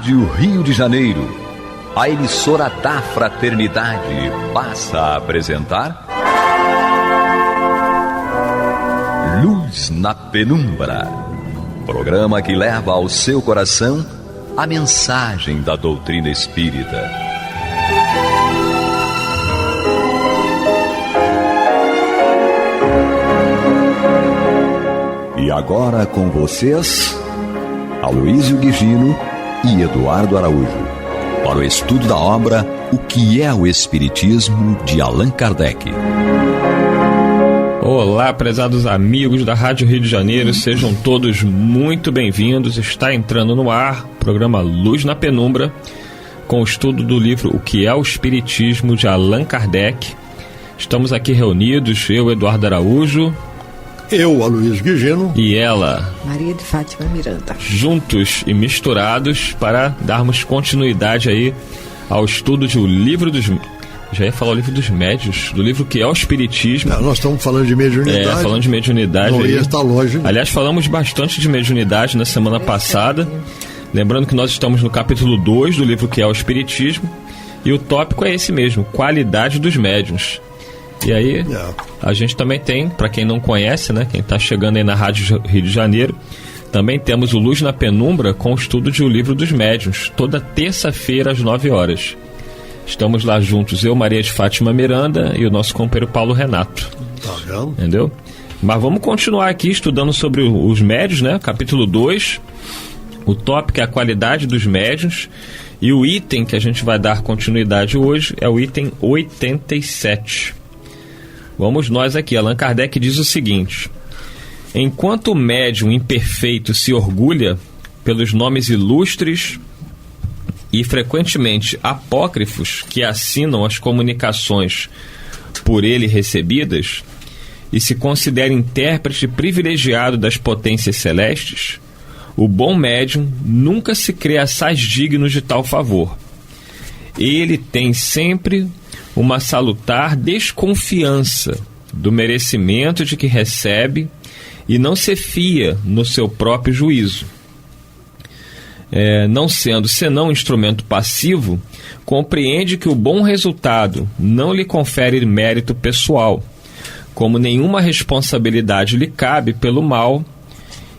Rádio Rio de Janeiro, a emissora da fraternidade, passa a apresentar Luz na Penumbra, programa que leva ao seu coração a mensagem da doutrina espírita. E agora com vocês, Aloísio Guigino e Eduardo Araújo, para o estudo da obra O que é o Espiritismo, de Allan Kardec. Olá, prezados amigos da Rádio Rio de Janeiro, sejam todos muito bem-vindos. Está entrando no ar o programa Luz na Penumbra, com o estudo do livro O que é o Espiritismo, de Allan Kardec. Estamos aqui reunidos, eu, Eduardo Araújo, eu, Aloísio Guigino, e ela, Maria de Fátima Miranda, juntos e misturados para darmos continuidade aí ao estudo de o livro dos... Já ia falar o livro dos médios, do livro que é o Espiritismo. Não, nós estamos falando de mediunidade. Falando de mediunidade. Não ia estar longe. Aliás, falamos bastante de mediunidade na semana passada. Lembrando que nós estamos no capítulo 2 do livro que é o Espiritismo. E o tópico é esse mesmo, qualidade dos médiuns. E aí, a gente também tem, para quem não conhece, né, quem está chegando aí na Rádio Rio de Janeiro, também temos o Luz na Penumbra com o estudo de O Livro dos Médiuns, toda terça-feira às 9 horas. Estamos lá juntos, eu, Maria de Fátima Miranda, e o nosso companheiro Paulo Renato. Tá vendo? Entendeu? Mas vamos continuar aqui estudando sobre os médiuns, né? Capítulo 2, o tópico é a qualidade dos médiuns, e o item que a gente vai dar continuidade hoje é o item 87. Vamos nós aqui. Allan Kardec diz o seguinte: enquanto o médium imperfeito se orgulha pelos nomes ilustres e frequentemente apócrifos que assinam as comunicações por ele recebidas e se considera intérprete privilegiado das potências celestes, o bom médium nunca se crê assaz digno de tal favor. Ele tem sempre uma salutar desconfiança do merecimento de que recebe e não se fia no seu próprio juízo. Não sendo senão instrumento passivo, compreende que o bom resultado não lhe confere mérito pessoal, como nenhuma responsabilidade lhe cabe pelo mal,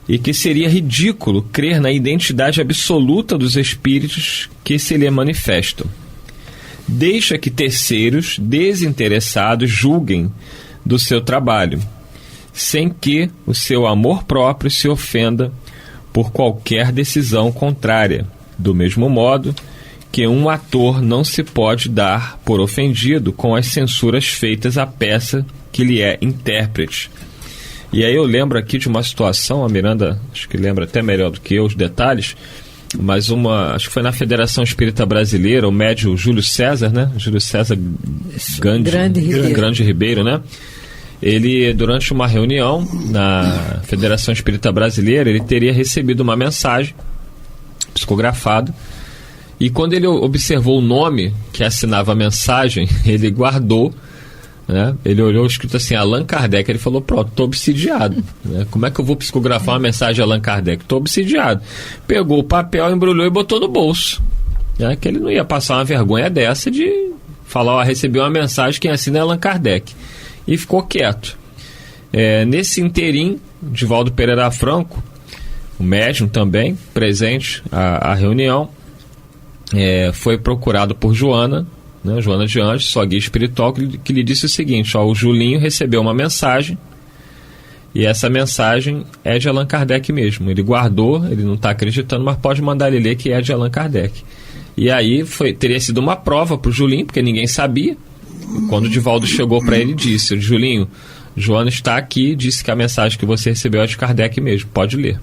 e que seria ridículo crer na identidade absoluta dos espíritos que se lhe manifestam. Deixa que terceiros desinteressados julguem do seu trabalho, sem que o seu amor próprio se ofenda por qualquer decisão contrária, do mesmo modo que um ator não se pode dar por ofendido com as censuras feitas à peça que lhe é intérprete. E aí eu lembro aqui de uma situação, a Miranda acho que lembra até melhor do que eu os detalhes, mas acho que foi na Federação Espírita Brasileira, o médium Júlio César, né? Júlio César Grande Ribeiro, né? Ele, durante uma reunião na Federação Espírita Brasileira, ele teria recebido uma mensagem psicografada, e quando ele observou o nome que assinava a mensagem, ele guardou, né? Ele olhou escrito assim, Allan Kardec, ele falou, pronto, estou obsidiado, né? Como é que eu vou psicografar uma mensagem de Allan Kardec? Estou obsidiado. Pegou o papel, embrulhou e botou no bolso, né? Que ele não ia passar uma vergonha dessa de falar, recebi uma mensagem, quem assina é Allan Kardec, e ficou quieto. Nesse interim, Divaldo Pereira Franco, o médium também presente à reunião, foi procurado por Joana, né, Joana de Anjos, sua guia espiritual, que lhe disse o seguinte: o Julinho recebeu uma mensagem, e essa mensagem é de Allan Kardec mesmo. Ele guardou, ele não está acreditando, mas pode mandar ele ler que é de Allan Kardec. E aí teria sido uma prova para o Julinho, porque ninguém sabia. Quando o Divaldo chegou para ele, disse: Julinho, Joana está aqui, disse que a mensagem que você recebeu é de Kardec mesmo, pode ler.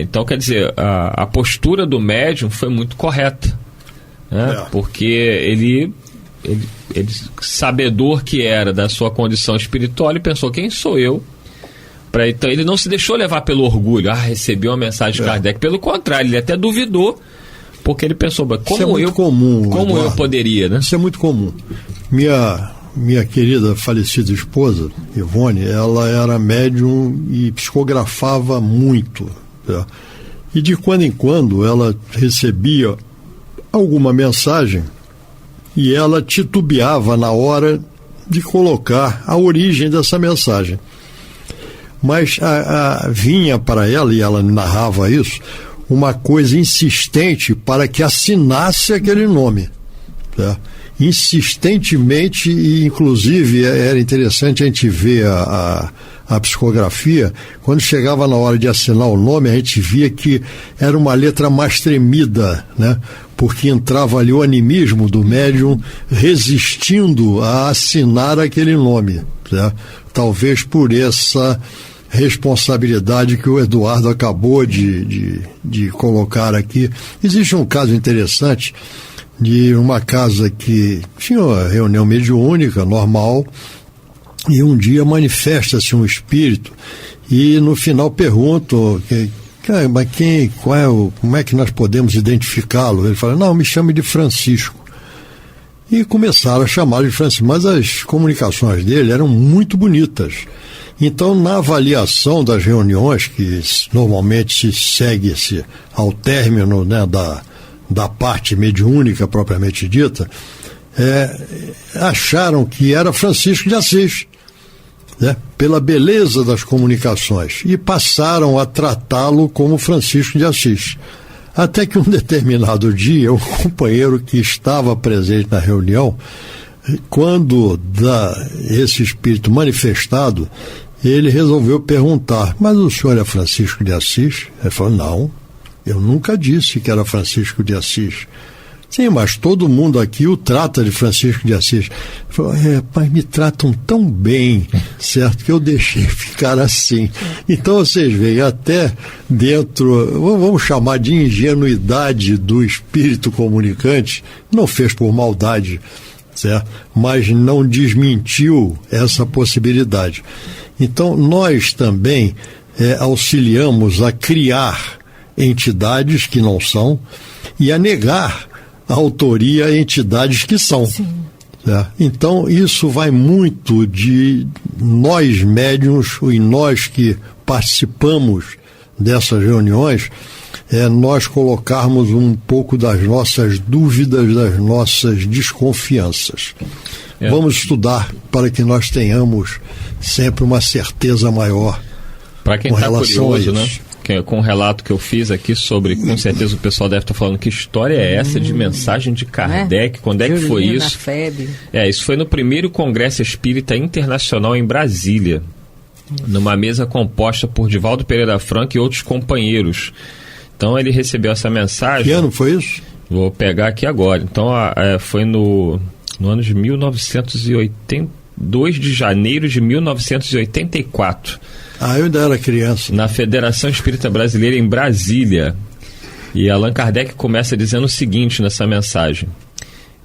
Então, quer dizer, a postura do médium foi muito correta, né? Porque ele, sabedor que era da sua condição espiritual, ele pensou, quem sou eu? Então ele não se deixou levar pelo orgulho, recebi uma mensagem de Kardec. Pelo contrário, ele até duvidou, porque ele pensou, como eu poderia, né? Isso é muito comum. Minha querida falecida esposa, Ivone, ela era médium e psicografava muito, né? E de quando em quando ela recebia alguma mensagem e ela titubeava na hora de colocar a origem dessa mensagem. Mas vinha para ela, e ela narrava isso, uma coisa insistente para que assinasse aquele nome. Tá? Insistentemente, e inclusive era interessante a gente ver a psicografia. Quando chegava na hora de assinar o nome, a gente via que era uma letra mais tremida, né? Porque entrava ali o animismo do médium resistindo a assinar aquele nome, né? Talvez por essa responsabilidade que o Eduardo acabou de colocar aqui. Existe um caso interessante de uma casa que tinha uma reunião mediúnica normal, e um dia manifesta-se um espírito, e no final pergunto, mas como é que nós podemos identificá-lo? Ele fala, não, me chame de Francisco. E começaram a chamá-lo de Francisco, mas as comunicações dele eram muito bonitas. Então, na avaliação das reuniões, que normalmente se segue-se ao término, né, da parte mediúnica propriamente dita, acharam que era Francisco de Assis, né, pela beleza das comunicações, e passaram a tratá-lo como Francisco de Assis. Até que um determinado dia, um companheiro que estava presente na reunião, quando esse espírito manifestado, ele resolveu perguntar, mas o senhor é Francisco de Assis? Ele falou, não, eu nunca disse que era Francisco de Assis. Sim, mas todo mundo aqui o trata de Francisco de Assis. Ele falou, mas me tratam tão bem, certo, que eu deixei ficar assim. Então vocês veem, até dentro, vamos chamar de ingenuidade do espírito comunicante, não fez por maldade, certo? Mas não desmentiu essa possibilidade. Então, nós também auxiliamos a criar entidades que não são e a negar a autoria a entidades que são. Então, isso vai muito de nós médiuns e nós que participamos dessas reuniões, nós colocarmos um pouco das nossas dúvidas, das nossas desconfianças. Vamos estudar para que nós tenhamos sempre uma certeza maior. Para quem está curioso, né? Com o relato que eu fiz aqui sobre, com certeza o pessoal deve estar falando, que história é essa de mensagem de Kardec? Quando é que foi isso? Isso foi no primeiro Congresso Espírita Internacional em Brasília, numa mesa composta por Divaldo Pereira Franco e outros companheiros. Então ele recebeu essa mensagem. Que ano foi isso? Vou pegar aqui agora. Então foi no ano de 1980, 2 de janeiro de 1984. Eu ainda era criança. Na Federação Espírita Brasileira em Brasília. E Allan Kardec começa dizendo o seguinte nessa mensagem: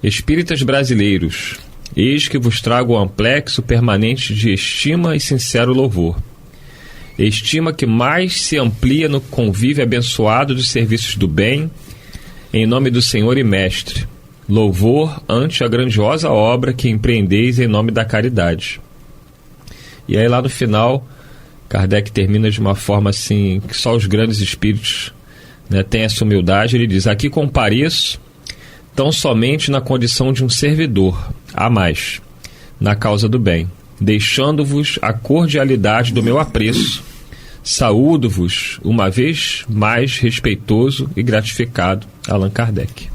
Espíritas brasileiros, eis que vos trago o amplexo permanente de estima e sincero louvor. Estima que mais se amplia no convívio abençoado dos serviços do bem, em nome do Senhor e Mestre. Louvor ante a grandiosa obra que empreendeis em nome da caridade. E aí lá no final, Kardec termina de uma forma assim, que só os grandes espíritos, né, têm essa humildade. Ele diz, aqui compareço tão somente na condição de um servidor, a mais, na causa do bem, deixando-vos a cordialidade do meu apreço. Saúdo-vos, uma vez mais respeitoso e gratificado, Allan Kardec.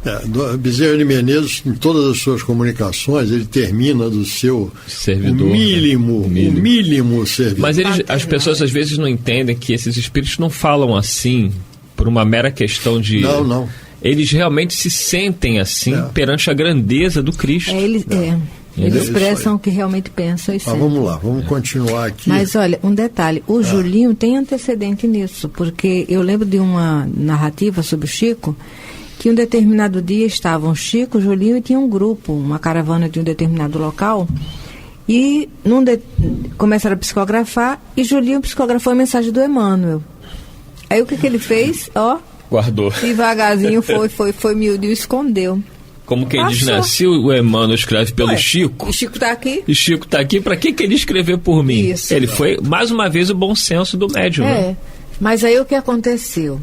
Bezerra de Menezes, em todas as suas comunicações, ele termina do seu servidor, o mínimo servidor. Mas as pessoas às vezes não entendem que esses espíritos não falam assim por uma mera questão de... Não. Eles realmente se sentem assim perante a grandeza do Cristo. Eles expressam o que realmente pensam e sentem. Vamos lá, vamos continuar aqui. Mas olha, um detalhe, o Julinho tem antecedente nisso, porque eu lembro de uma narrativa sobre o Chico, que um determinado dia estavam Chico, Julinho e tinha um grupo, uma caravana de um determinado local, e começaram a psicografar, e Julinho psicografou a mensagem do Emmanuel. Aí o que ele fez? Guardou. Devagarzinho foi miúdo e escondeu. Como quem diz, né? Se o Emmanuel escreve pelo Chico... O Chico está aqui. E Chico está aqui, para que ele escreveu por mim? Isso. Ele foi, mais uma vez, o bom senso do médium. Né? Mas aí o que aconteceu?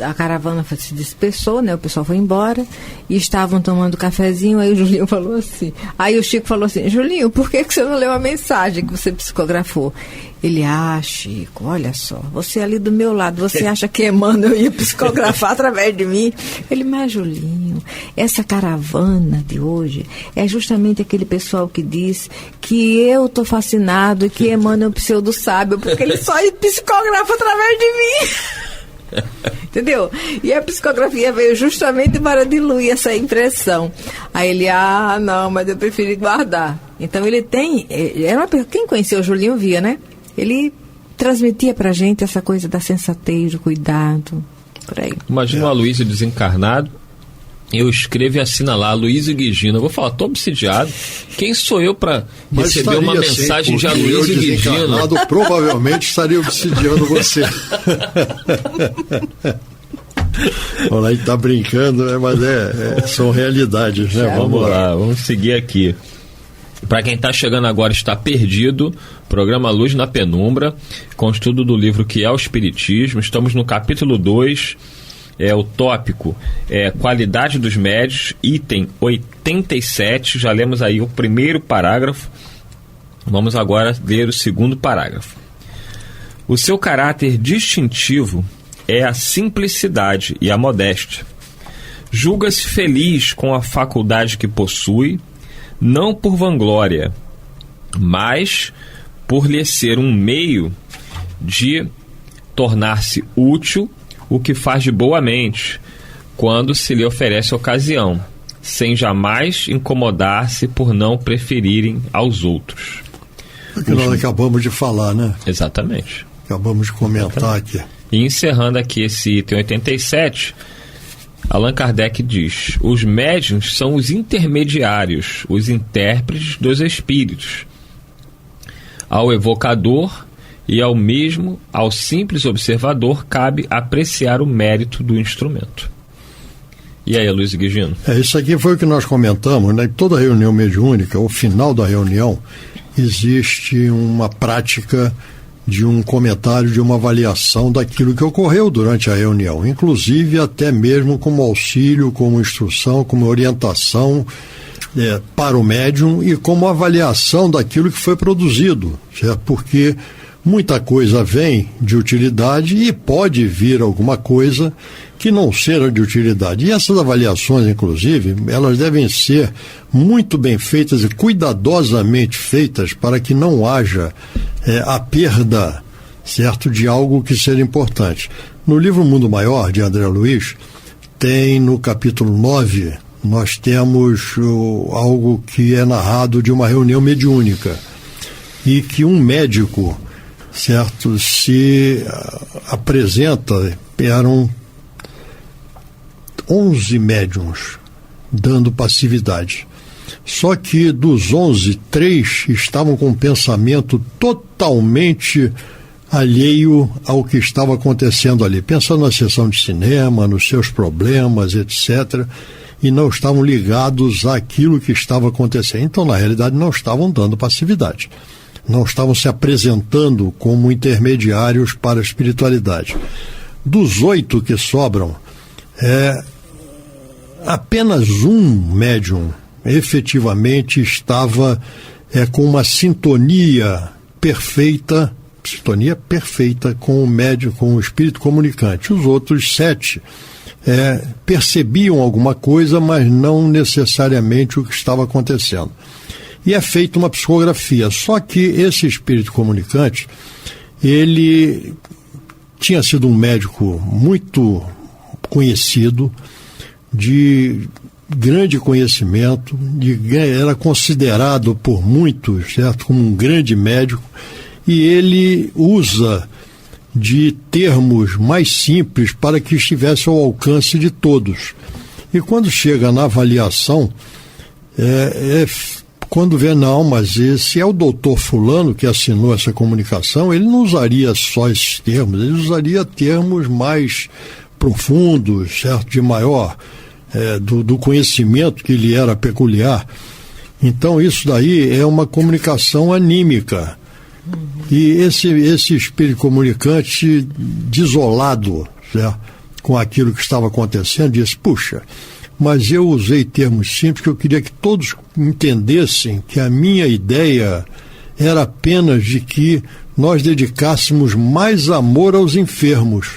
a caravana se dispersou, né? O pessoal foi embora e estavam tomando cafezinho. Aí o Julinho falou assim. Aí o Chico falou assim: Julinho, por que você não leu a mensagem que você psicografou? Ele: Chico, olha só, você ali do meu lado, você acha que Emmanuel ia psicografar através de mim? Ele: mas Julinho, essa caravana de hoje é justamente aquele pessoal que diz que eu tô fascinado e que Emmanuel é um pseudo-sábio, porque ele só psicografa através de mim. Entendeu? E a psicografia veio justamente para diluir essa impressão. Aí ele: não, mas eu preferi guardar. Então ele tem, quem conheceu o Julinho via, né? Ele transmitia pra gente essa coisa da sensatez, do cuidado, por aí. Imagina o Aloysio desencarnado, eu escrevo e assina lá, Aloysio Guigino. Eu vou falar, tô obsidiado. Quem sou eu para receber uma mensagem de Aloysio Guigino? Provavelmente estaria obsidiando você. Olha, a gente tá brincando, né? Mas são realidades, né? Vamos lá, vamos seguir aqui. Para quem está chegando agora, está perdido, programa Luz na Penumbra, com o estudo do livro Que é o Espiritismo. Estamos no capítulo 2, o tópico Qualidade dos Médiuns, item 87, já lemos aí o primeiro parágrafo, vamos agora ler o segundo parágrafo. O seu caráter distintivo é a simplicidade e a modéstia. Julga-se feliz com a faculdade que possui, não por vanglória, mas por lhe ser um meio de tornar-se útil, o que faz de boa mente, quando se lhe oferece ocasião, sem jamais incomodar-se por não preferirem aos outros. É que nós acabamos de falar, né? Exatamente. Acabamos de comentar aqui. E encerrando aqui esse item 87, Allan Kardec diz: os médiuns são os intermediários, os intérpretes dos espíritos. Ao evocador e ao simples observador cabe apreciar o mérito do instrumento. E aí, Aloysio Guigino? Isso aqui foi o que nós comentamos, né? Em toda reunião mediúnica, ao final da reunião, existe uma prática de um comentário, de uma avaliação daquilo que ocorreu durante a reunião, inclusive até mesmo como auxílio, como instrução, como orientação para o médium e como avaliação daquilo que foi produzido, certo? Porque muita coisa vem de utilidade e pode vir alguma coisa que não seja de utilidade. E essas avaliações, inclusive, elas devem ser muito bem feitas e cuidadosamente feitas para que não haja a perda, certo, de algo que seja importante. No livro Mundo Maior, de André Luiz, tem no capítulo 9, nós temos algo que é narrado de uma reunião mediúnica e que um médico, certo, se apresenta, eram 11 médiuns dando passividade. Só que dos 11, 3 estavam com um pensamento totalmente alheio ao que estava acontecendo ali, pensando na sessão de cinema, nos seus problemas, etc., e não estavam ligados àquilo que estava acontecendo. Então, na realidade, não estavam dando passividade. Não estavam se apresentando como intermediários para a espiritualidade. Dos 8 que sobram, apenas um médium efetivamente estava com uma sintonia perfeita com o médium, com o espírito comunicante. Os outros 7 percebiam alguma coisa, mas não necessariamente o que estava acontecendo. E é feita uma psicografia. Só que esse espírito comunicante, ele tinha sido um médico muito conhecido, de grande conhecimento, era considerado por muitos, certo, como um grande médico, e ele usa de termos mais simples para que estivesse ao alcance de todos. E quando chega na avaliação, quando vê, não, mas esse é o doutor fulano que assinou essa comunicação, ele não usaria só esses termos, ele usaria termos mais profundos, certo, de maior, do conhecimento que lhe era peculiar. Então isso daí é uma comunicação anímica. E esse espírito comunicante desolado, certo, com aquilo que estava acontecendo, disse, puxa, mas eu usei termos simples que eu queria que todos entendessem que a minha ideia era apenas de que nós dedicássemos mais amor aos enfermos,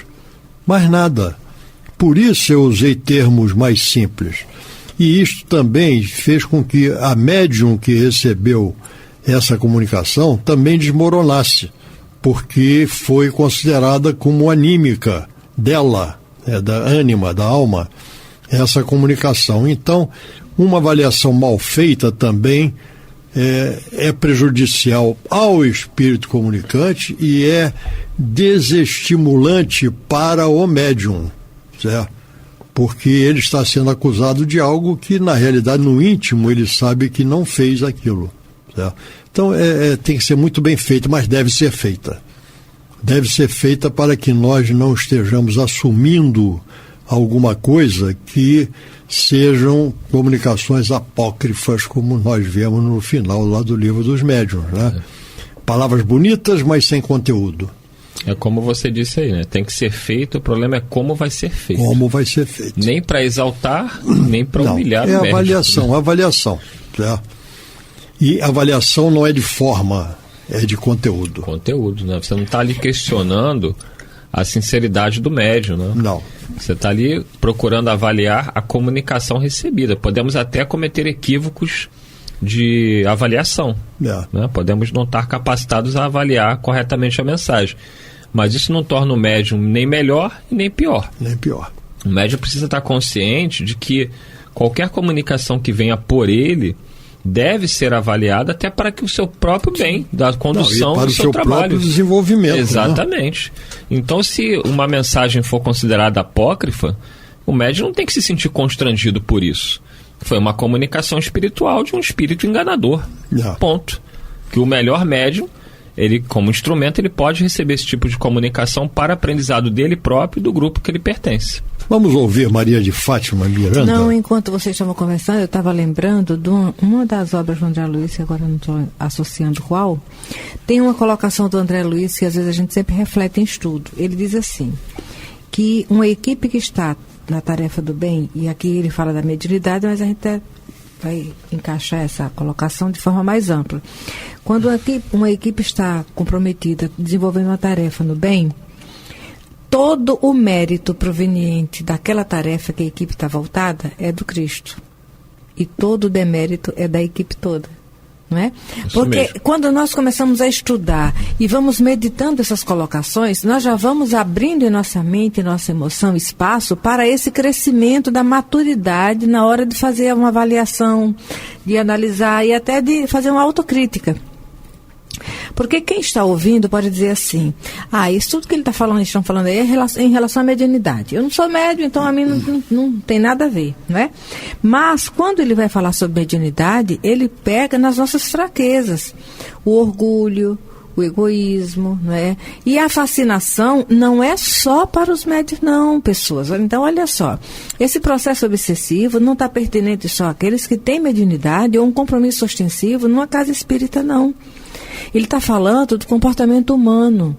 mais nada. Por isso eu usei termos mais simples. E isto também fez com que a médium que recebeu essa comunicação também desmoronasse, porque foi considerada como anímica dela, da ânima, da alma, essa comunicação. Então, uma avaliação mal feita também é prejudicial ao espírito comunicante e é desestimulante para o médium, certo? Porque ele está sendo acusado de algo que, na realidade, no íntimo, ele sabe que não fez aquilo, certo? Então, tem que ser muito bem feita, mas deve ser feita. Deve ser feita para que nós não estejamos assumindo alguma coisa que sejam comunicações apócrifas, como nós vemos no final lá do livro dos médiuns, né? Palavras bonitas, mas sem conteúdo. É como você disse aí, né? Tem que ser feito, o problema é como vai ser feito. Como vai ser feito. Nem para exaltar, nem para humilhar o médium. Avaliação. Certo? E avaliação não é de forma, é de conteúdo. Conteúdo, né? Você não está ali questionando a sinceridade do médium, né? Não. Você está ali procurando avaliar a comunicação recebida. Podemos até cometer equívocos de avaliação. Né? Podemos não estar capacitados a avaliar corretamente a mensagem. Mas isso não torna o médium nem melhor e nem pior. Nem pior. O médium precisa estar consciente de que qualquer comunicação que venha por ele deve ser avaliada até para que o seu próprio bem, da condução do seu trabalho. Para o próprio desenvolvimento. Exatamente. Né? Então, se uma mensagem for considerada apócrifa, o médium não tem que se sentir constrangido por isso. Foi uma comunicação espiritual de um espírito enganador. Ponto. Que o melhor médium, ele, como instrumento, ele pode receber esse tipo de comunicação para aprendizado dele próprio e do grupo que ele pertence. Vamos ouvir Maria de Fátima Miranda? Não, enquanto vocês estavam conversando, eu estava lembrando de uma das obras do André Luiz, que agora não estou associando qual. Tem uma colocação do André Luiz que às vezes a gente sempre reflete em estudo. Ele diz assim, que uma equipe que está na tarefa do bem, e aqui ele fala da mediunidade, mas a gente vai encaixar essa colocação de forma mais ampla. Quando uma equipe está comprometida, desenvolvendo uma tarefa no bem, todo o mérito proveniente daquela tarefa que a equipe está voltada é do Cristo. E todo o demérito é da equipe toda. Não é? Porque quando nós começamos a estudar e vamos meditando essas colocações, nós já vamos abrindo em nossa mente, em nossa emoção, espaço para esse crescimento da maturidade na hora de fazer uma avaliação, de analisar e até de fazer uma autocrítica. Porque quem está ouvindo pode dizer assim, isso tudo que ele está falando, estão falando aí é em relação à mediunidade. Eu não sou médium, então a mim não tem nada a ver, não é? Mas quando ele vai falar sobre mediunidade, ele pega nas nossas fraquezas, o orgulho, o egoísmo, não é? E a fascinação não é só para os médios, não, pessoas. Então, olha só, esse processo obsessivo não está pertinente só àqueles que têm mediunidade ou um compromisso ostensivo numa casa espírita, não. Ele está falando do comportamento humano,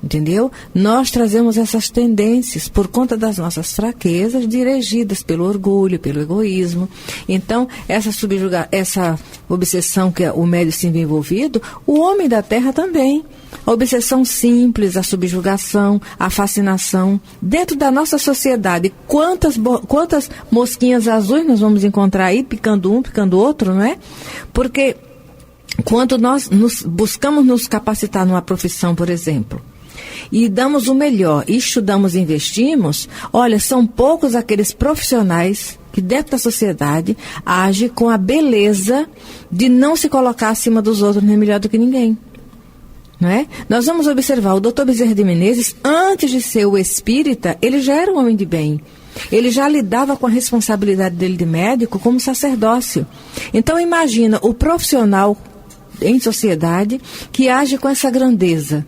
entendeu? Nós trazemos essas tendências por conta das nossas fraquezas, dirigidas pelo orgulho, pelo egoísmo. Então, essa obsessão que o médium se vê envolvido, o homem da Terra também. A obsessão simples, a subjugação, a fascinação. Dentro da nossa sociedade, quantas mosquinhas azuis nós vamos encontrar aí, picando um, picando outro, não é? Porque quando nós buscamos nos capacitar numa profissão, por exemplo, e damos o melhor, e estudamos e investimos, olha, são poucos aqueles profissionais que dentro da sociedade agem com a beleza de não se colocar acima dos outros, nem melhor do que ninguém. Não é? Nós vamos observar, o Dr. Bezerra de Menezes, antes de ser o espírita, ele já era um homem de bem. Ele já lidava com a responsabilidade dele de médico como sacerdócio. Então imagina o profissional em sociedade que age com essa grandeza.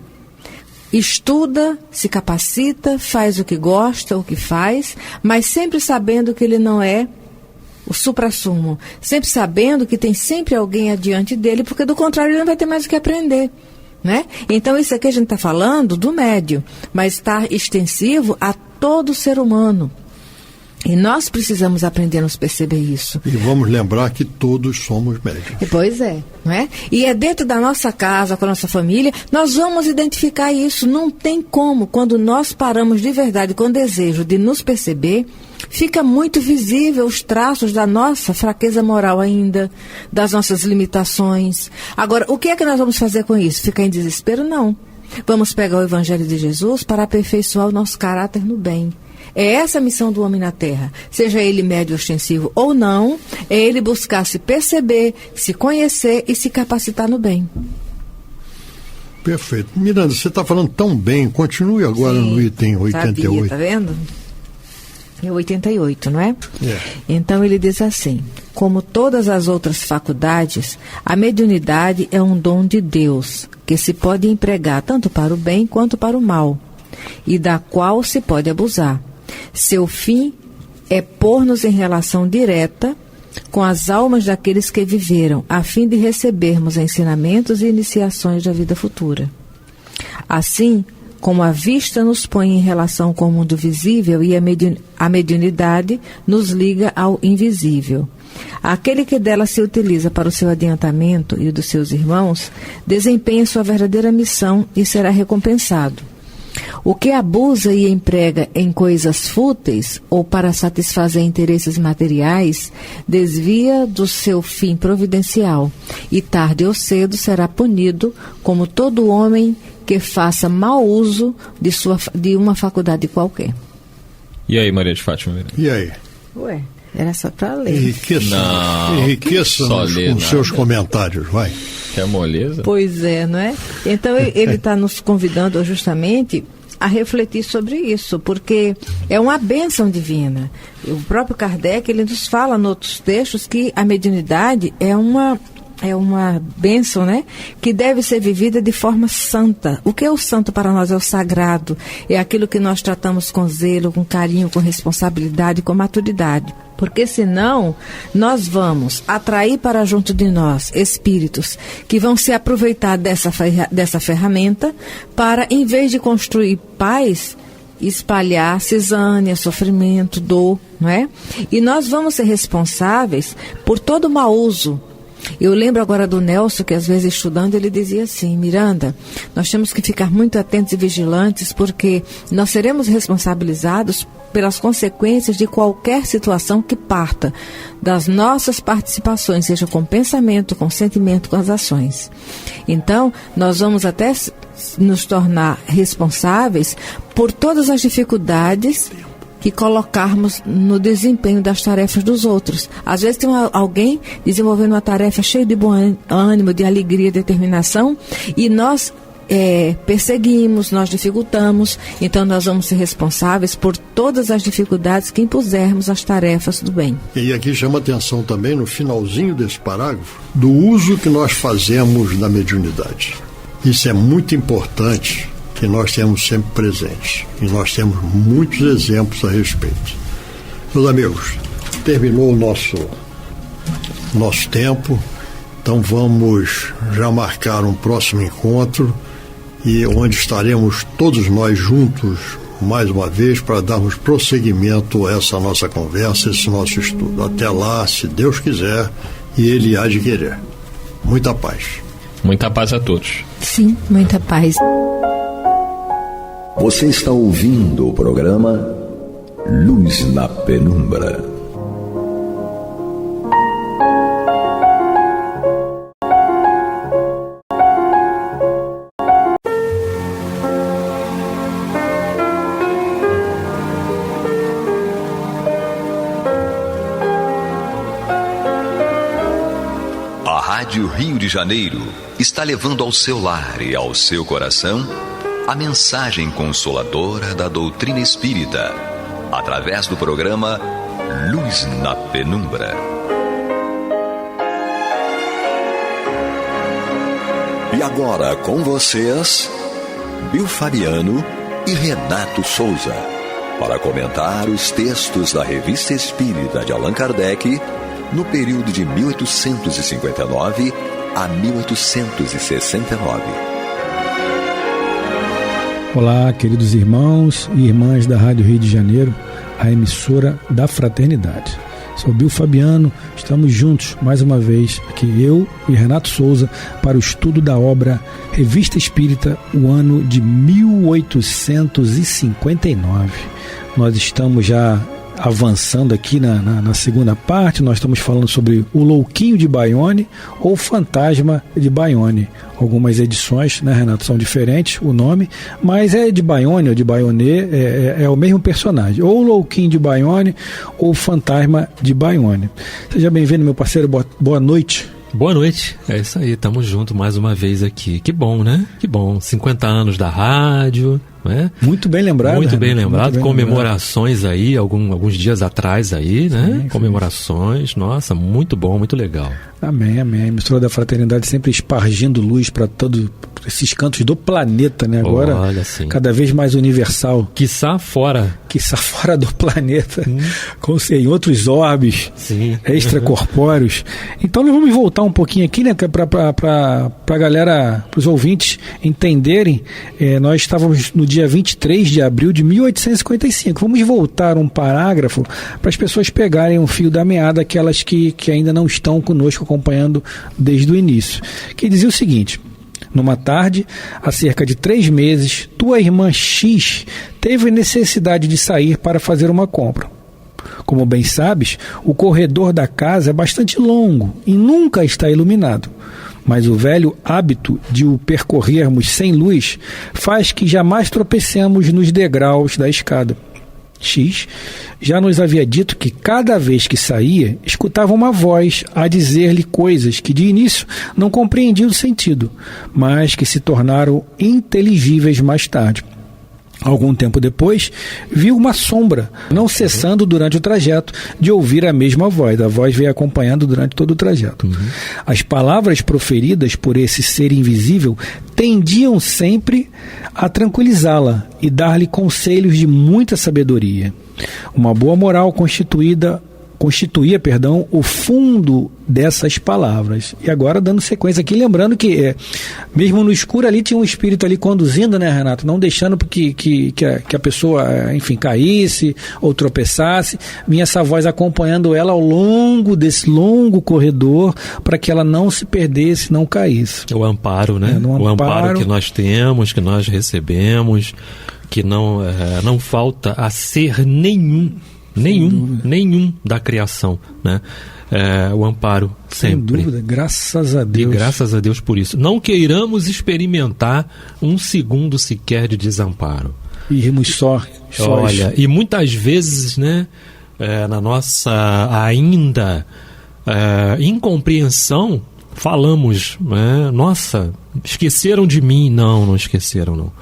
Estuda, se capacita, faz o que gosta, o que faz, mas sempre sabendo que ele não é o suprassumo, sempre sabendo que tem sempre alguém adiante dele, porque do contrário ele não vai ter mais o que aprender. Né? Então isso aqui a gente está falando do médium, mas está extensivo a todo ser humano. E nós precisamos aprender a nos perceber isso. E vamos lembrar que todos somos médios. Pois é, não é? E é dentro da nossa casa, com a nossa família, nós vamos identificar isso. Não tem como, quando nós paramos de verdade com o desejo de nos perceber, fica muito visível os traços da nossa fraqueza moral ainda, das nossas limitações. Agora, o que é que nós vamos fazer com isso? Ficar em desespero? Não. Vamos pegar o Evangelho de Jesus para aperfeiçoar o nosso caráter no bem. É essa a missão do homem na Terra. Seja ele médio ostensivo ou não, é ele buscar se perceber, se conhecer e se capacitar no bem. Perfeito. Miranda, você está falando tão bem. Continue agora no item 88. Está vendo? É 88, não é? É. Então ele diz assim: como todas as outras faculdades, a mediunidade é um dom de Deus, que se pode empregar tanto para o bem quanto para o mal, e da qual se pode abusar. Seu fim é pôr-nos em relação direta com as almas daqueles que viveram, a fim de recebermos ensinamentos e iniciações da vida futura. Assim, como a vista nos põe em relação com o mundo visível e a mediunidade nos liga ao invisível. Aquele que dela se utiliza para o seu adiantamento e o dos seus irmãos, desempenha sua verdadeira missão e será recompensado. O que abusa e emprega em coisas fúteis ou para satisfazer interesses materiais, desvia do seu fim providencial e tarde ou cedo será punido como todo homem que faça mau uso de uma faculdade qualquer. E aí, Maria de Fátima? E aí? Ué, era só para ler. Enriqueça com seus comentários, vai. Quer moleza? Pois é, não é? Então ele está nos convidando justamente a refletir sobre isso, porque é uma bênção divina. O próprio Kardec, ele nos fala em outros textos que a mediunidade é uma bênção, né? Que deve ser vivida de forma santa. O que é o santo para nós? É o sagrado. É aquilo que nós tratamos com zelo, com carinho, com responsabilidade, com maturidade. Porque senão nós vamos atrair para junto de nós espíritos que vão se aproveitar dessa ferramenta para, em vez de construir paz, espalhar cisânia, sofrimento, dor, não é? E nós vamos ser responsáveis por todo o mau uso. Eu lembro agora do Nelson, que às vezes estudando, ele dizia assim: Miranda, nós temos que ficar muito atentos e vigilantes, porque nós seremos responsabilizados pelas consequências de qualquer situação que parta das nossas participações, seja com pensamento, com sentimento, com as ações. Então, nós vamos até nos tornar responsáveis por todas as dificuldades que colocarmos no desempenho das tarefas dos outros. Às vezes tem alguém desenvolvendo uma tarefa cheia de bom ânimo, de alegria, determinação, e nós perseguimos, nós dificultamos. Então nós vamos ser responsáveis por todas as dificuldades que impusermos às tarefas do bem. E aqui chama atenção também, no finalzinho desse parágrafo, do uso que nós fazemos da mediunidade. Isso é muito importante, que nós temos sempre presentes. E nós temos muitos exemplos a respeito. Meus amigos, terminou o nosso tempo, então vamos já marcar um próximo encontro, e onde estaremos todos nós juntos mais uma vez para darmos prosseguimento a essa nossa conversa, esse nosso estudo. Até lá, se Deus quiser, e Ele há de querer. Muita paz. Muita paz a todos. Sim, muita paz. Você está ouvindo o programa Luz na Penumbra. A Rádio Rio de Janeiro está levando ao seu lar e ao seu coração a mensagem consoladora da doutrina espírita, através do programa Luz na Penumbra. E agora com vocês, Bill Fabiano e Renato Souza, para comentar os textos da Revista Espírita de Allan Kardec, no período de 1859 a 1869. Olá, queridos irmãos e irmãs da Rádio Rio de Janeiro, a emissora da Fraternidade. Sou Bill Fabiano, estamos juntos mais uma vez, aqui eu e Renato Souza, para o estudo da obra Revista Espírita, o ano de 1859. Nós estamos já avançando aqui na segunda parte. Nós estamos falando sobre o Louquinho de Bayonne ou Fantasma de Bayonne. Algumas edições, né, Renato, são diferentes o nome, mas é de Bayonne ou de Bayonne, é o mesmo personagem, ou Louquinho de Bayonne ou Fantasma de Bayonne. Seja bem-vindo, meu parceiro, boa noite. Boa noite, é isso aí, estamos juntos mais uma vez aqui. Que bom, né? Que bom, 50 anos da rádio, né? Muito bem lembrado. Muito bem lembrado, comemorações aí, alguns dias atrás aí, né? Sim, comemorações, nossa, muito bom, muito legal. Amém, amém. A emissora da Fraternidade sempre espargindo luz para todos esses cantos do planeta, né? Agora, olha, cada vez mais universal. Quiçá fora do planeta, em outros orbes, extracorpóreos. Então nós vamos voltar um pouquinho aqui, né? Para a galera, para os ouvintes entenderem. Nós estávamos no dia 23 de abril de 1855. Vamos voltar um parágrafo para as pessoas pegarem um fio da meada, aquelas que ainda não estão conosco acompanhando desde o início. Que dizia o seguinte: numa tarde, há cerca de 3 meses, tua irmã X teve necessidade de sair para fazer uma compra. Como bem sabes, o corredor da casa é bastante longo e nunca está iluminado. Mas o velho hábito de o percorrermos sem luz faz que jamais tropecemos nos degraus da escada. X já nos havia dito que cada vez que saía, escutava uma voz a dizer-lhe coisas que de início não compreendia o sentido, mas que se tornaram inteligíveis mais tarde. Algum tempo depois, viu uma sombra, não cessando durante o trajeto de ouvir a mesma voz. A voz veio acompanhando durante todo o trajeto. As palavras proferidas por esse ser invisível tendiam sempre a tranquilizá-la e dar-lhe conselhos de muita sabedoria. Uma boa moral constituía o fundo dessas palavras. E agora dando sequência aqui, lembrando que mesmo no escuro ali tinha um espírito ali conduzindo, né, Renato? Não deixando que a pessoa, enfim, caísse ou tropeçasse. Vinha essa voz acompanhando ela ao longo desse longo corredor para que ela não se perdesse, não caísse. O amparo, né? O amparo que nós temos, que nós recebemos, que não falta a ser nenhum da criação, né? O amparo sempre. Sem dúvida, graças a Deus. E graças a Deus por isso. Não queiramos experimentar um segundo sequer de desamparo. Irmos só. Olha, e muitas vezes, né, na nossa ainda incompreensão, falamos, né, nossa, esqueceram de mim. Não esqueceram, não.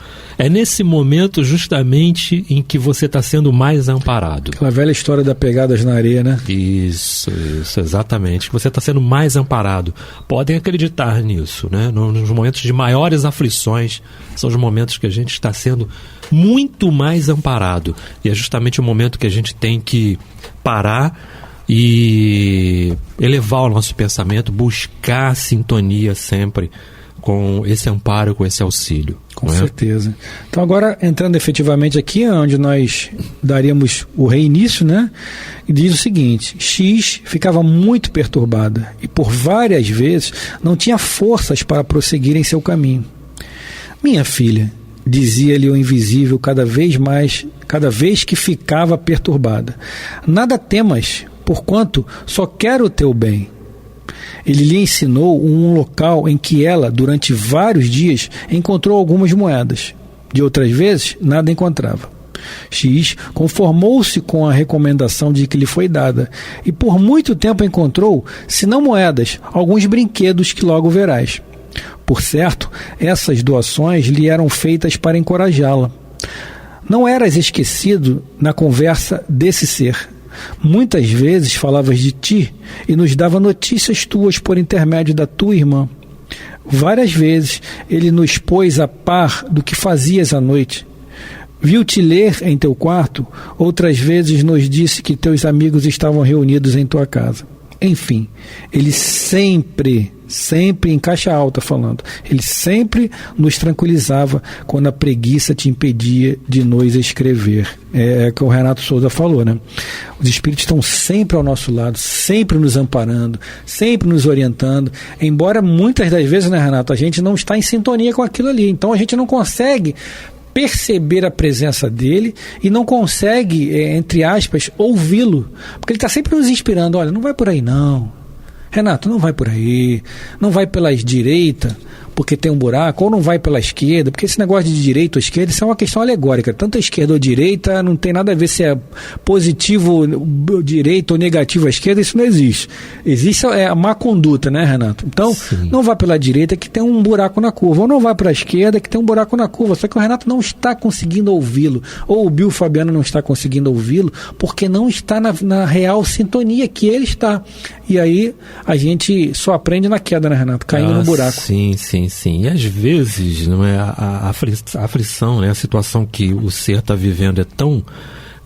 É nesse momento justamente em que você está sendo mais amparado. Aquela velha história da pegadas na areia, né? Isso, exatamente. Que você está sendo mais amparado. Podem acreditar nisso, né? Nos momentos de maiores aflições, são os momentos que a gente está sendo muito mais amparado. E é justamente o momento que a gente tem que parar e elevar o nosso pensamento, buscar sintonia sempre com esse amparo, com esse auxílio. Com certeza. Então agora, entrando efetivamente aqui, onde nós daríamos o reinício, né? Diz o seguinte: X ficava muito perturbada e por várias vezes não tinha forças para prosseguir em seu caminho. Minha filha, dizia-lhe o invisível cada vez que ficava perturbada, nada temas, porquanto só quero o teu bem. Ele lhe ensinou um local em que ela, durante vários dias, encontrou algumas moedas. De outras vezes, nada encontrava. X conformou-se com a recomendação de que lhe foi dada e por muito tempo encontrou, se não moedas, alguns brinquedos que logo verás. Por certo, essas doações lhe eram feitas para encorajá-la. Não eras esquecido na conversa desse ser. Muitas vezes falavas de ti e nos dava notícias tuas por intermédio da tua irmã. Várias vezes ele nos pôs a par do que fazias à noite. Viu-te ler em teu quarto, outras vezes nos disse que teus amigos estavam reunidos em tua casa. Enfim, ele sempre sempre em caixa alta falando, ele sempre nos tranquilizava quando a preguiça te impedia de nos escrever. É o que o Renato Souza falou, né? Os Espíritos estão sempre ao nosso lado, sempre nos amparando, sempre nos orientando, embora muitas das vezes, né, Renato, a gente não está em sintonia com aquilo ali, então a gente não consegue perceber a presença dele e não consegue, entre aspas, ouvi-lo, porque ele está sempre nos inspirando. Olha, não vai por aí não, Renato, não vai por aí, não vai pela direita porque tem um buraco, ou não vai pela esquerda, porque esse negócio de direita ou esquerda, isso é uma questão alegórica, tanto a esquerda ou direita não tem nada a ver se é positivo direita ou negativo à esquerda, isso não existe. Existe a má conduta, né, Renato? Então, sim, não vai pela direita que tem um buraco na curva, ou não vai pela esquerda que tem um buraco na curva, só que o Renato não está conseguindo ouvi-lo, ou o Bill Fabiano não está conseguindo ouvi-lo, porque não está na real sintonia que ele está. E aí a gente só aprende na queda, né, Renato? Caindo no buraco. Sim. E às vezes, não é, a aflição, né, a situação que o ser está vivendo é tão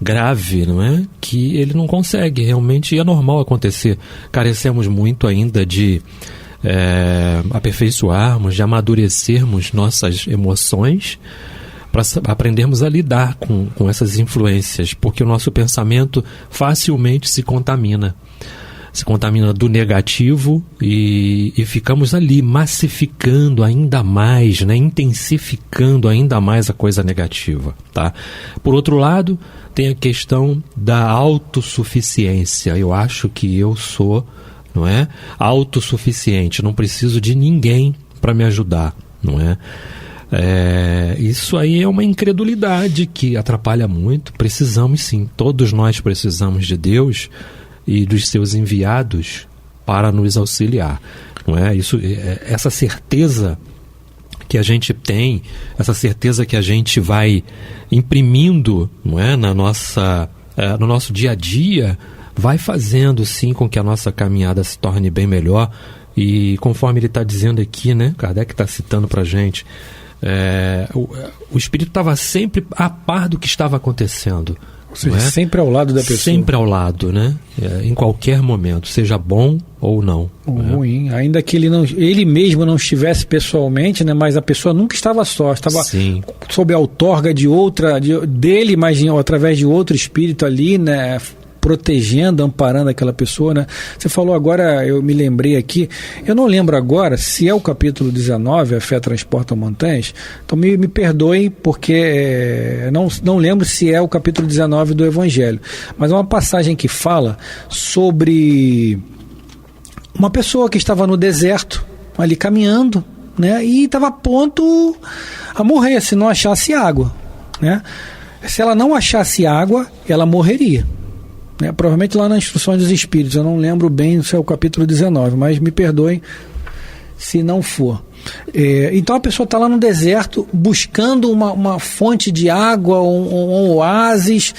grave, não é, que ele não consegue realmente, e é normal acontecer. Carecemos muito ainda de aperfeiçoarmos, de amadurecermos nossas emoções para aprendermos a lidar com essas influências, porque o nosso pensamento facilmente se contamina do negativo e ficamos ali massificando ainda mais, né, intensificando ainda mais a coisa negativa, tá? Por outro lado, tem a questão da autossuficiência. Eu acho que eu sou, não é, autossuficiente, não preciso de ninguém para me ajudar, não é? Isso aí é uma incredulidade que atrapalha muito. Precisamos sim, todos nós precisamos de Deus e dos seus enviados para nos auxiliar, não é? Essa certeza que a gente tem, essa certeza que a gente vai imprimindo, não é, no nosso dia a dia, vai fazendo sim com que a nossa caminhada se torne bem melhor. E conforme ele está dizendo aqui, né, Kardec está citando para a gente, o Espírito estava sempre a par do que estava acontecendo. Ou seja, sempre ao lado da pessoa. Sempre ao lado, né? Em qualquer momento, seja bom ou não. Ou ruim, ainda que ele mesmo não estivesse pessoalmente, né? Mas a pessoa nunca estava só, estava sob a outorga dele, mas através de outro espírito ali, né? Protegendo, amparando aquela pessoa, né? Você falou agora, eu me lembrei aqui, eu não lembro agora se é o capítulo 19, A Fé Transporta Montanhas, então me perdoem porque não lembro se é o capítulo 19 do Evangelho, mas é uma passagem que fala sobre uma pessoa que estava no deserto, ali caminhando, né? E estava a ponto a morrer se não achasse água, né? Se ela não achasse água, ela morreria. Provavelmente lá nas Instruções dos Espíritos, eu não lembro bem se é o capítulo 19, mas me perdoem se não for. Então a pessoa está lá no deserto buscando uma fonte de água, um oásis.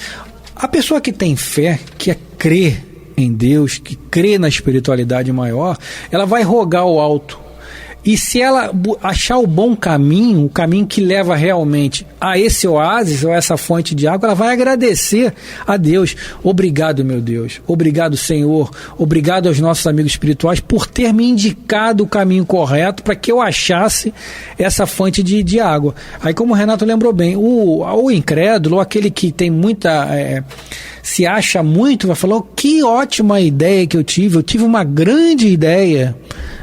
A pessoa que tem fé, que crê em Deus, que crê na espiritualidade maior, ela vai rogar ao alto. E se ela achar o bom caminho, o caminho que leva realmente a esse oásis ou a essa fonte de água, ela vai agradecer a Deus. Obrigado, meu Deus. Obrigado, Senhor. Obrigado aos nossos amigos espirituais por ter me indicado o caminho correto para que eu achasse essa fonte de água. Aí, como o Renato lembrou bem, o incrédulo, aquele que tem muita... se acha muito, vai falar, que ótima ideia que eu tive uma grande ideia,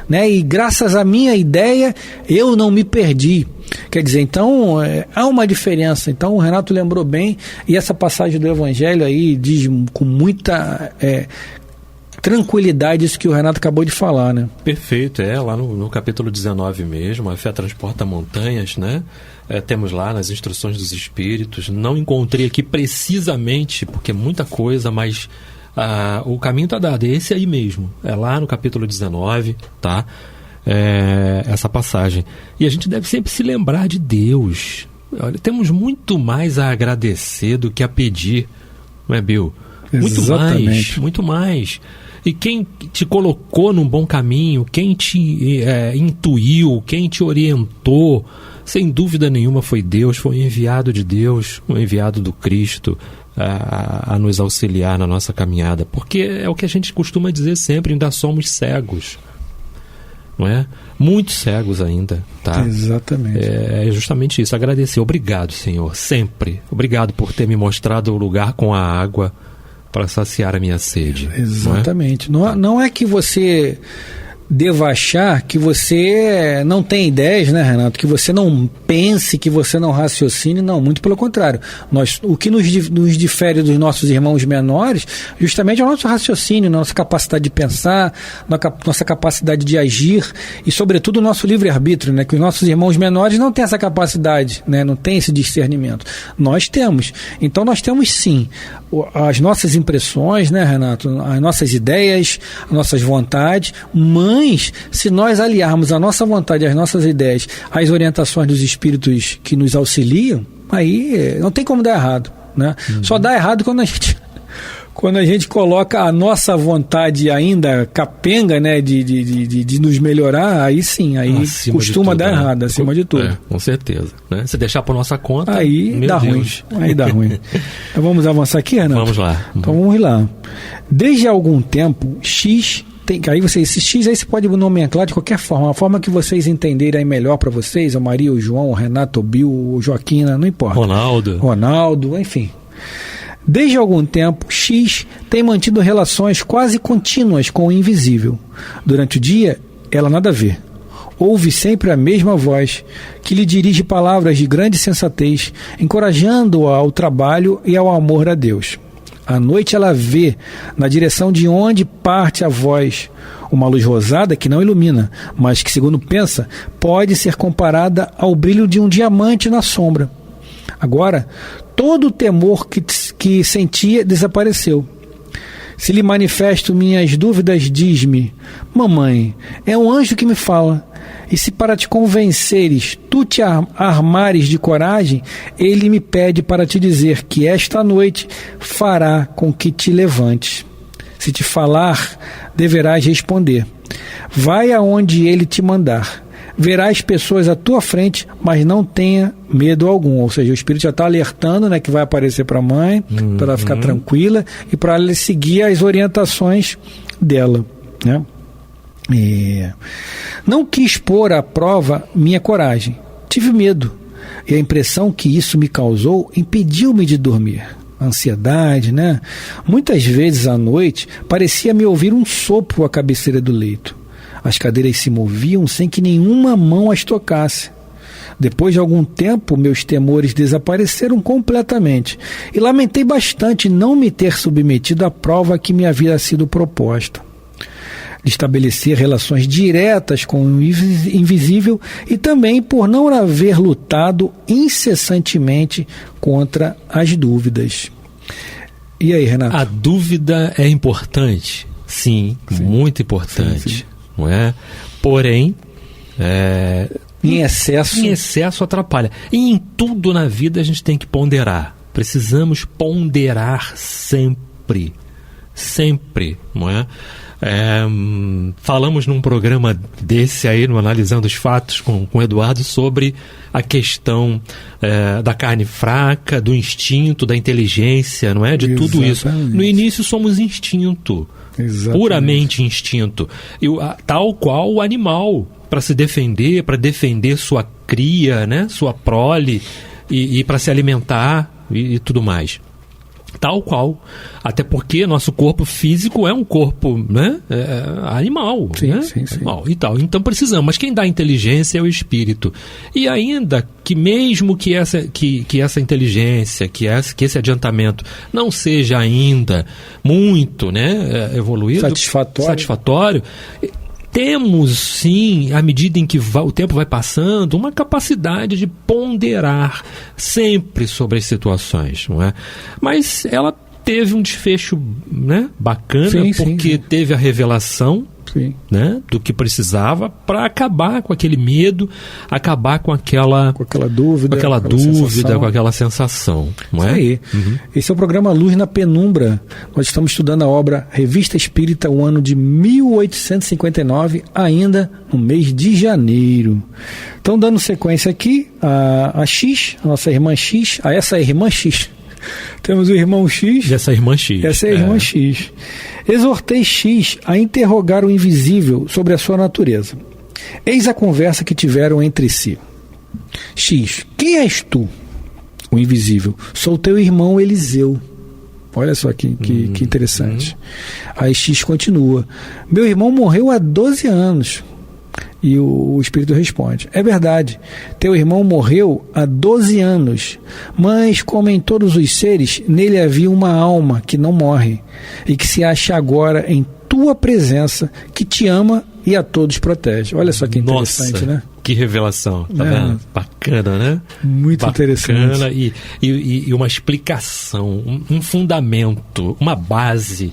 né? E graças à minha ideia eu não me perdi. Quer dizer, então há uma diferença. Então o Renato lembrou bem, e essa passagem do Evangelho aí diz com muita tranquilidade isso que o Renato acabou de falar, né? Perfeito, lá no capítulo 19 mesmo, A Fé Transporta Montanhas, né? Temos lá nas Instruções dos Espíritos. Não encontrei aqui precisamente, porque é muita coisa, mas o caminho está dado, é esse aí mesmo, é lá no capítulo 19, tá? Essa passagem. E a gente deve sempre se lembrar de Deus. Olha, temos muito mais a agradecer do que a pedir, não é, Bill? Muito mais. E quem te colocou num bom caminho, quem te intuiu, quem te orientou, sem dúvida nenhuma foi Deus, foi um enviado de Deus, um enviado do Cristo a nos auxiliar na nossa caminhada. Porque é o que a gente costuma dizer sempre, ainda somos cegos. não é? Muitos cegos ainda, tá? Exatamente. É justamente isso, agradecer. Obrigado, Senhor, sempre. Obrigado por ter me mostrado o lugar com a água para saciar a minha sede. Exatamente. Não é que você deva achar que você não tem ideias, né, Renato? Que você não pense, que você não raciocine. Não, muito pelo contrário. O que nos difere dos nossos irmãos menores justamente é o nosso raciocínio, nossa capacidade de pensar, nossa capacidade de agir e, sobretudo, o nosso livre-arbítrio, né? Que os nossos irmãos menores não têm essa capacidade, né? Não têm esse discernimento. Nós temos. Então, nós temos, sim, as nossas impressões, né, Renato? As nossas ideias, as nossas vontades, mas se nós aliarmos a nossa vontade, as nossas ideias, às orientações dos espíritos que nos auxiliam, aí não tem como dar errado, né? Só dá errado quando a gente coloca a nossa vontade ainda capenga, né, de nos melhorar, aí sim, aí acima costuma dar errado, acima de tudo. Com certeza, né? Se deixar por nossa conta, aí dá ruim. Aí dá ruim. Então vamos avançar aqui, Renato? Vamos lá. Então vamos lá. Desde algum tempo, X... Aí esse X aí você pode nomenclar de qualquer forma, a forma que vocês entenderem melhor para vocês, a Maria, o João, o Renato, o Bill, o Joaquina, não importa. Ronaldo, enfim. Desde algum tempo, X tem mantido relações quase contínuas com o invisível. Durante o dia, ela nada vê. Ouve sempre a mesma voz, que lhe dirige palavras de grande sensatez, encorajando-a ao trabalho e ao amor a Deus. À noite ela vê, na direção de onde parte a voz, uma luz rosada que não ilumina, mas que, segundo pensa, pode ser comparada ao brilho de um diamante na sombra. Agora, todo o temor que sentia desapareceu. Se lhe manifesto minhas dúvidas, diz-me: mamãe, é um anjo que me fala. E se para te convenceres, tu te armares de coragem, ele me pede para te dizer que esta noite fará com que te levantes. Se te falar, deverás responder. Vai aonde ele te mandar. Verás pessoas à tua frente, mas não tenha medo algum. Ou seja, o Espírito já está alertando, né, que vai aparecer para a mãe, para ela ficar tranquila e para ela seguir as orientações dela, né? Não quis pôr à prova minha coragem. Tive medo. E a impressão que isso me causou impediu-me de dormir. Ansiedade, né? Muitas vezes à noite parecia-me ouvir um sopro à cabeceira do leito. As cadeiras se moviam sem que nenhuma mão as tocasse. Depois de algum tempo, meus temores desapareceram completamente e lamentei bastante não me ter submetido à prova que me havia sido proposta. De estabelecer relações diretas com o invisível e também por não haver lutado incessantemente contra as dúvidas. E aí, Renato? A dúvida é importante, sim. Muito importante, sim. Não é? Porém, em excesso atrapalha. E em tudo na vida a gente tem que ponderar. Precisamos ponderar sempre, não é? Falamos num programa desse aí, no Analisando os Fatos com o Eduardo, sobre a questão da carne fraca, do instinto, da inteligência, não é? De tudo isso. No início somos instinto, puramente instinto, tal qual o animal, para se defender, para defender sua cria, né? Sua prole e para se alimentar e tudo mais. Tal qual, até porque nosso corpo físico é um corpo, né, animal, né? Sim. Animal e tal. Então precisamos, mas quem dá inteligência é o espírito. E ainda que mesmo que essa inteligência, que esse adiantamento não seja ainda muito, né, evoluído, satisfatório, temos sim, à medida em que o tempo vai passando, uma capacidade de ponderar sempre sobre as situações, não é? Mas ela teve um desfecho, né, bacana, porque teve a revelação, né, do que precisava para acabar com aquele medo, acabar com aquela dúvida, com aquela sensação, não é? Aí. Esse é o programa Luz na Penumbra. Nós estamos estudando a obra Revista Espírita, o ano de 1859, ainda no mês de janeiro. Então, dando sequência aqui, a X, a nossa irmã X, essa irmã X. Temos o irmão X. Essa irmã X. Essa é a irmã X. Exortei X a interrogar o invisível sobre a sua natureza. Eis a conversa que tiveram entre si. X. Quem és tu? O invisível. Sou teu irmão Eliseu. Olha só que interessante. Aí X continua. Meu irmão morreu há 12 anos. E o Espírito responde. É verdade. Teu irmão morreu há 12 anos. Mas, como em todos os seres, nele havia uma alma que não morre. E que se acha agora em tua presença, que te ama e a todos protege. Olha só que interessante, nossa, né? Que revelação, tá vendo? Bacana, né? Muito interessante. Bacana e uma explicação, um fundamento, uma base,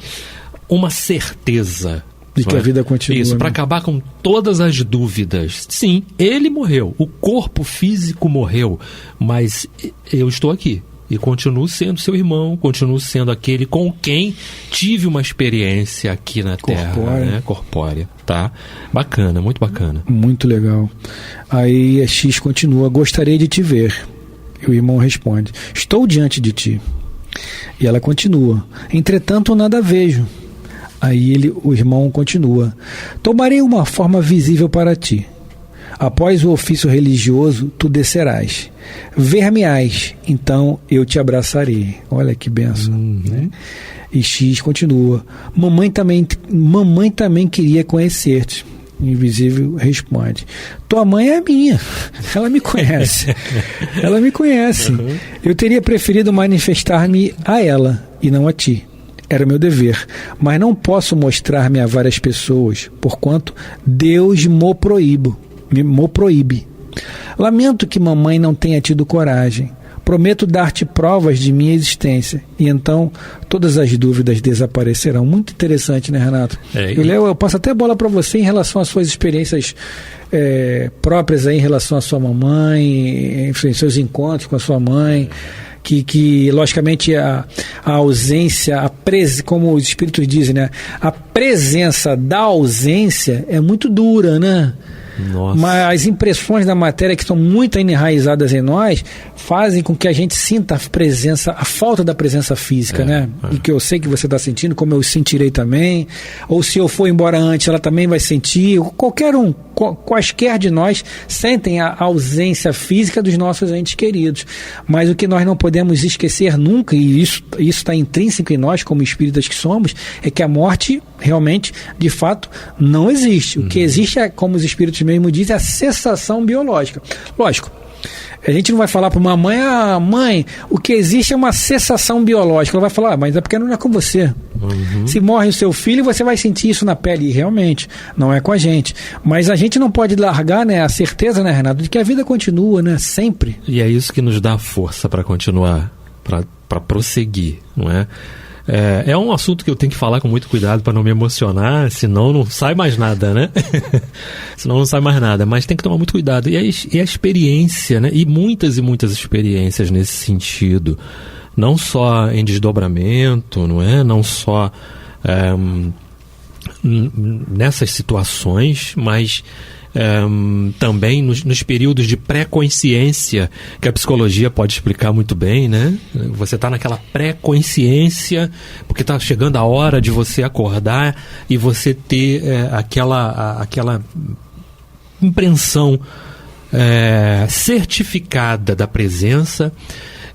uma certeza. De que a vida continua. Isso, para acabar com todas as dúvidas. Sim, ele morreu, o corpo físico morreu, mas eu estou aqui. E continuo sendo seu irmão, continuo sendo aquele com quem tive uma experiência aqui na Terra, né? Corpórea, tá? Bacana, muito bacana. Muito legal. Aí a X continua, gostaria de te ver. E o irmão responde, estou diante de ti. E ela continua, entretanto nada vejo. Aí o irmão continua, tomarei uma forma visível para ti. Após o ofício religioso, tu descerás. Ver-me-ás, então eu te abraçarei. Olha que bênção. Né? E X continua. Mamãe também queria conhecer-te. Invisível responde. Tua mãe é minha. Ela me conhece. Ela me conhece. Eu teria preferido manifestar-me a ela e não a ti. Era meu dever, mas não posso mostrar-me a várias pessoas, porquanto Deus me proíbe. Lamento que mamãe não tenha tido coragem. Prometo dar-te provas de minha existência, e então todas as dúvidas desaparecerão. Muito interessante, né, Renato? Eu passo até a bola para você em relação às suas experiências próprias aí, em relação à sua mamãe, enfim, seus encontros com a sua mãe. Que logicamente a ausência, como os espíritos dizem, né? A presença da ausência é muito dura, né? Nossa. Mas as impressões da matéria que estão muito enraizadas em nós fazem com que a gente sinta a falta da presença física, né? E que eu sei que você está sentindo, como eu sentirei também. Ou se eu for embora antes, ela também vai sentir. Quaisquer de nós sentem a ausência física dos nossos entes queridos. Mas o que nós não podemos esquecer nunca, e isso está intrínseco em nós, como espíritas que somos, é que a morte realmente, de fato, não existe. O que existe é, como os espíritos mesmo dizem, a cessação biológica. Lógico, a gente não vai falar para uma mãe, mãe, o que existe é uma cessação biológica. Ela vai falar, mas é porque não é com você. Se morre o seu filho, você vai sentir isso na pele. E realmente, não é com a gente. Mas a gente não pode largar, né, a certeza, né, Renato, de que a vida continua, né, sempre. E é isso que nos dá força para continuar, para prosseguir, não é? É um assunto que eu tenho que falar com muito cuidado para não me emocionar, senão não sai mais nada, né? Senão não sai mais nada, mas tem que tomar muito cuidado. E a experiência, né? E muitas experiências nesse sentido, não só em desdobramento, não é? Não só nessas situações, mas também nos períodos de pré-consciência, que a psicologia pode explicar muito bem, né? Você está naquela pré-consciência, porque está chegando a hora de você acordar e você ter aquela impressão certificada da presença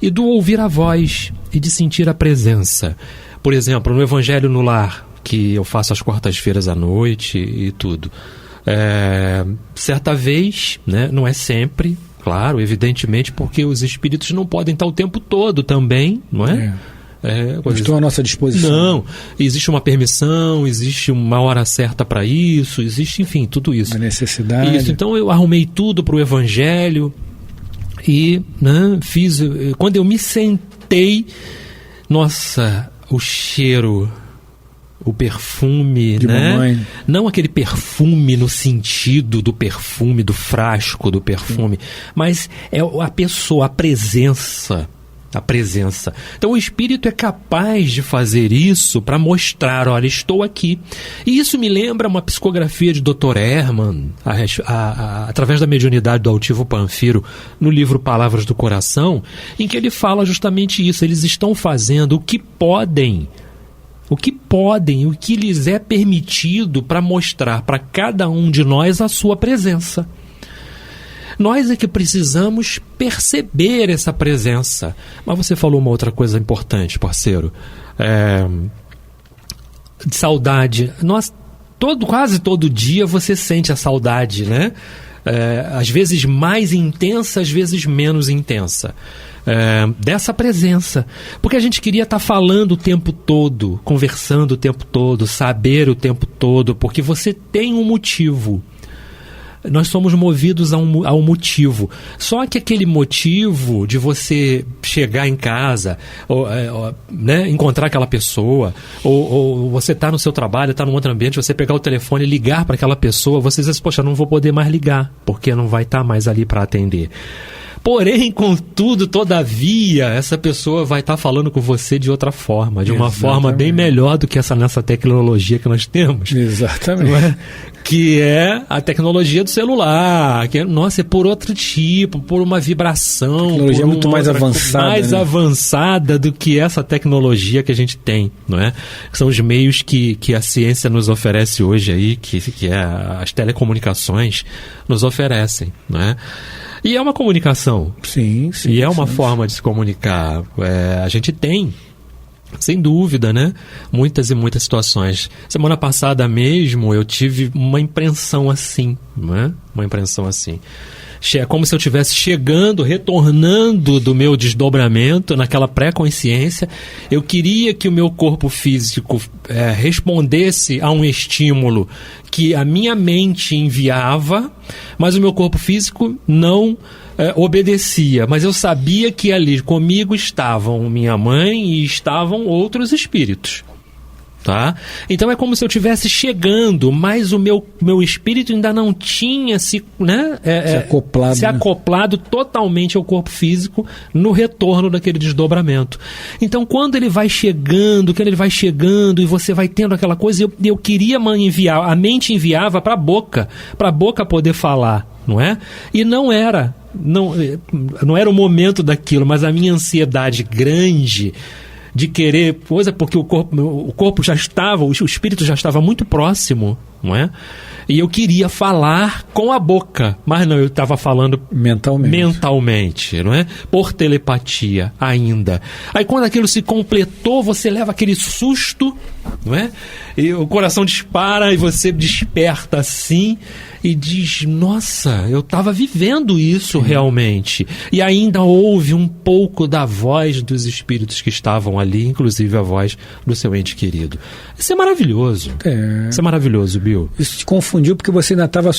e do ouvir a voz e de sentir a presença. Por exemplo, no Evangelho no Lar, que eu faço às quartas-feiras à noite e tudo. Certa vez, né, não é sempre, claro, evidentemente, porque os espíritos não podem estar o tempo todo também, não é? Estão à nossa disposição. Não, existe uma permissão, existe uma hora certa para isso, existe, enfim, tudo isso. A necessidade. Isso, então eu arrumei tudo para o Evangelho e, né, fiz. Quando eu me sentei, nossa, o cheiro, o perfume, de né? Mamãe. Não aquele perfume no sentido do perfume, do frasco do perfume, mas é a pessoa, a presença. Então o espírito é capaz de fazer isso para mostrar, olha, estou aqui. E isso me lembra uma psicografia de Dr. Hermann, através da mediunidade do Altivo Panfiro, no livro Palavras do Coração, em que ele fala justamente isso. Eles estão fazendo o que podem o que podem, o que lhes é permitido para mostrar para cada um de nós a sua presença. Nós é que precisamos perceber essa presença. Mas você falou uma outra coisa importante, parceiro. De saudade. Quase todo dia você sente a saudade, né? Às vezes mais intensa, às vezes menos intensa. Dessa presença. Porque a gente queria estar falando o tempo todo, conversando o tempo todo, saber o tempo todo, porque você tem um motivo. Nós somos movidos a um motivo. Só que aquele motivo de você chegar em casa, né, encontrar aquela pessoa, ou você está no seu trabalho, está num outro ambiente, você pegar o telefone e ligar para aquela pessoa, você diz assim, poxa, não vou poder mais ligar, porque não vai estar mais ali para atender. Porém, contudo, todavia, essa pessoa vai estar falando com você de outra forma, de uma forma bem melhor do que nessa tecnologia que nós temos. Exatamente. Não é? Que é a tecnologia do celular, que é por outro tipo, por uma vibração. Tecnologia muito mais avançada. Mais avançada do que essa tecnologia que a gente tem, não é? Que são os meios que a ciência nos oferece hoje aí, que as telecomunicações nos oferecem, não é? E é uma comunicação. Sim. E é uma forma de se comunicar. A gente tem, sem dúvida, né? Muitas e muitas situações. Semana passada mesmo eu tive uma impressão assim, né? Uma impressão assim. É como se eu estivesse retornando do meu desdobramento, naquela pré-consciência. Eu queria que o meu corpo físico respondesse a um estímulo que a minha mente enviava, mas o meu corpo físico não obedecia. Mas eu sabia que ali comigo estavam minha mãe e estavam outros espíritos. Tá? Então é como se eu estivesse chegando, mas o meu espírito ainda não tinha se acoplado totalmente ao corpo físico no retorno daquele desdobramento. Então quando ele vai chegando e você vai tendo aquela coisa, eu queria enviar, a mente enviava para a boca poder falar, não é? E não era o momento daquilo, mas a minha ansiedade grande de querer coisa, porque o corpo já estava, o espírito já estava muito próximo, não é? E eu queria falar com a boca, mas não, eu estava falando mentalmente, não é? Por telepatia ainda. Aí quando aquilo se completou, você leva aquele susto, não é? E o coração dispara e você desperta assim e diz, nossa, eu estava vivendo isso realmente. E ainda houve um pouco da voz dos espíritos que estavam ali, inclusive a voz do seu ente querido. Isso é maravilhoso. Isso é maravilhoso, Bill. Isso te confundiu porque você ainda estava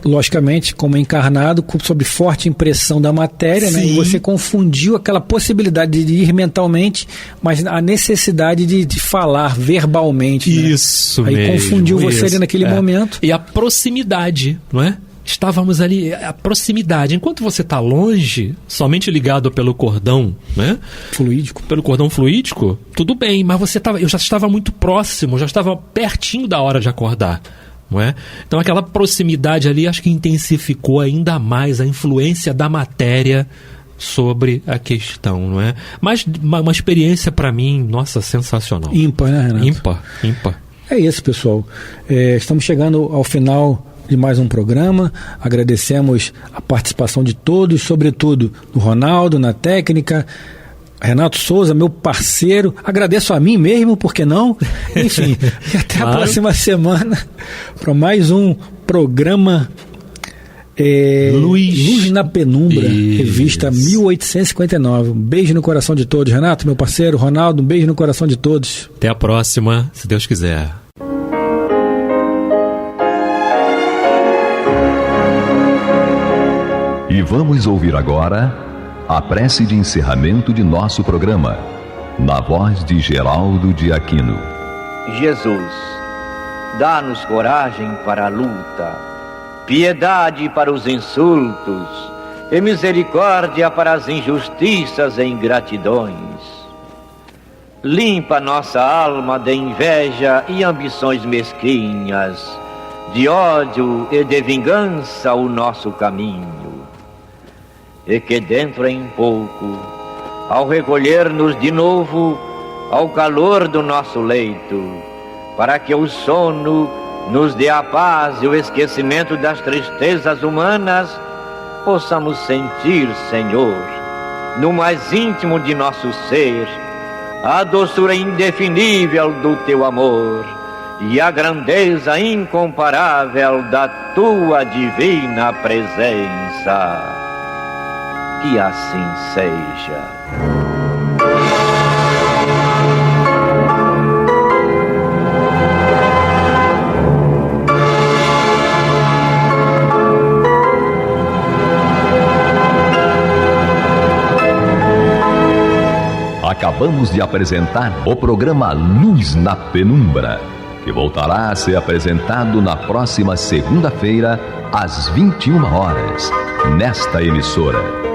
logicamente, como encarnado, sobre forte impressão da matéria, né? E você confundiu aquela possibilidade de ir mentalmente, mas a necessidade de falar verbalmente. Né? Isso aí mesmo. Aí confundiu você ali naquele momento. E a proximidade, não é? Estávamos ali, a proximidade. Enquanto você está longe, somente ligado pelo cordão, né? Fluídico. Pelo cordão fluídico, tudo bem, mas eu já estava muito próximo, já estava pertinho da hora de acordar, não é? Então aquela proximidade ali, acho que intensificou ainda mais a influência da matéria sobre a questão, não é? Mas uma experiência para mim, nossa, sensacional. Ímpar, né, Renato? Ímpar. É isso, pessoal. Estamos chegando ao final de mais um programa. Agradecemos a participação de todos, sobretudo do Ronaldo na técnica, Renato Souza, meu parceiro. Agradeço a mim mesmo, por que não? Enfim, e até a próxima semana para mais um programa Luz na Penumbra, revista 1859. Um beijo no coração de todos. Renato, meu parceiro, Ronaldo, um beijo no coração de todos. Até a próxima, se Deus quiser. E vamos ouvir agora a prece de encerramento de nosso programa, na voz de Geraldo de Aquino. Jesus, dá-nos coragem para a luta, piedade para os insultos e misericórdia para as injustiças e ingratidões. Limpa nossa alma de inveja e ambições mesquinhas, de ódio e de vingança o nosso caminho. E que dentro em pouco, ao recolher-nos de novo ao calor do nosso leito, para que o sono nos dê a paz e o esquecimento das tristezas humanas, possamos sentir, Senhor, no mais íntimo de nosso ser, a doçura indefinível do Teu amor e a grandeza incomparável da Tua divina presença. Que assim seja. Acabamos de apresentar o programa Luz na Penumbra, que voltará a ser apresentado na próxima segunda-feira, às 21 horas, nesta emissora.